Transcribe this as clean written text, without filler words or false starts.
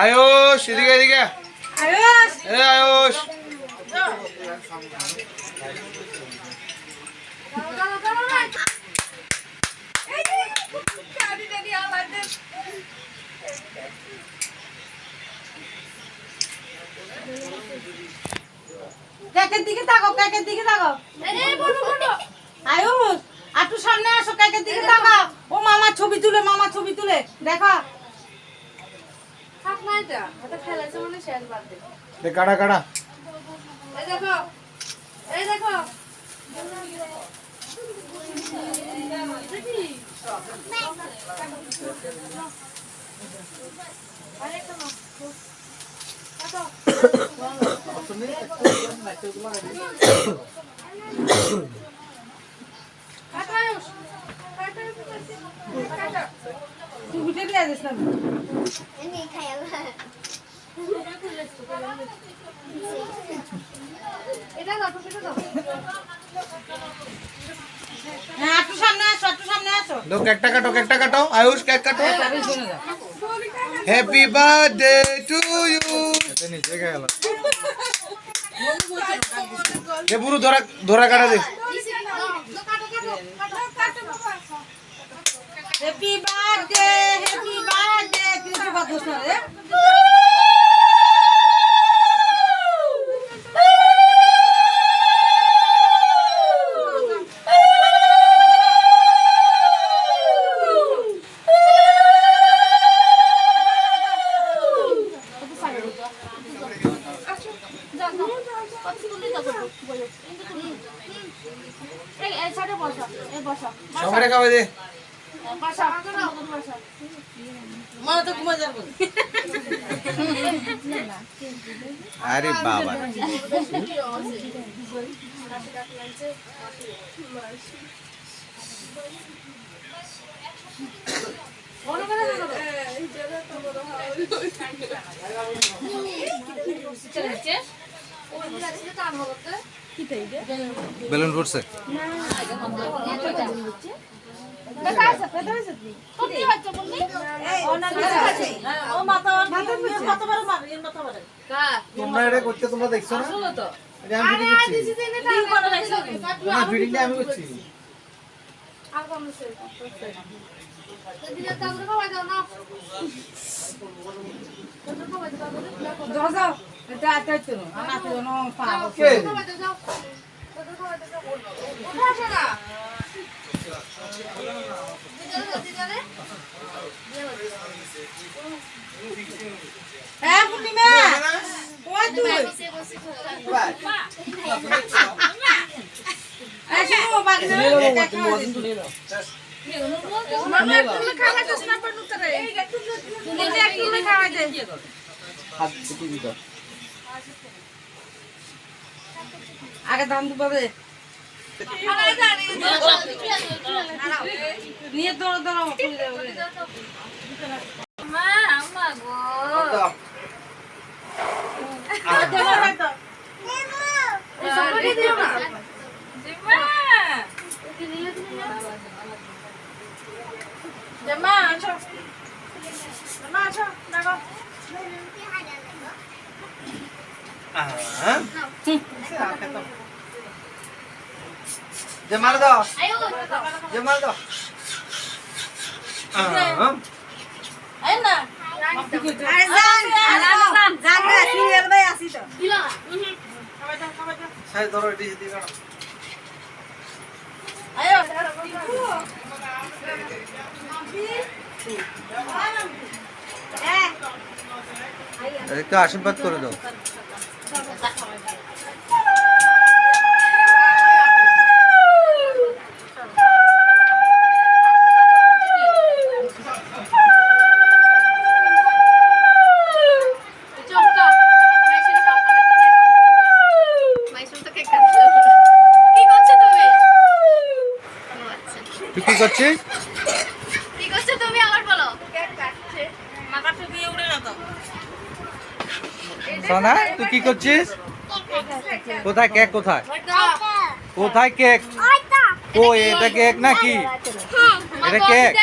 আয়ুষ এদিকে এদিকে আয়ুষ কেকের দিকে তাকাও, কেকের দিকে তাকাও। আয়ুষ একটু সামনে আসো, কেকের দিকে তাকাও। ও মামা ছবি তুলে, মামা ছবি তুলে দেখা। কাটা কাটা এই দেখো, এই দেখো। একটু সামনে আসো, একটু সামনে আসো। কেকটা কাটো, কেকটা কাটো। আয়ুষ কেক কাটো। Happy birthday to you. নিচে গেল দে পুরো ধরা ধরা কাটা দে। Happy birthday, happy birthday. কিছু বাদ না রে। সবাই খাওয়াই দে। আরে বাবা বেলুন ফুটছে। তোমরা এটা করতে তোমরা দেখছো না? এটা আমি ভিডিও করছি। না ভিডিওটা আমি করছি। এটা আটাই তো না তো না পাবো। হ্যাঁ পূর্ণিমা ওই তুই আসো বাকি মামা একটু খাওয়া দে না পড় নুতরে তুমি একটু খাওয়া দে হাত দিতে দিও আগে দাম দিব দে নিয়ে দৌড় দৌড় মা আম্মা গো সবাই দিও না জিম্মা জিম্মা আসো জিম্মা আসো লাগো জমাল দাও জমাল দাও আয় না আরে জান জান না সিরিয়াল ভাই আসি তো দিলা খাবার দাও খাবার দাও সাই ধরো এটি দি কাটো আয়ো একটু আশীর্বাদ করে দাও। তুই কি করছিস? সোনা তুই কি করছিস? কোথায় কেক? কোথায় কোথায় কেক? ও এটা কেক নাকি? এটা কেক?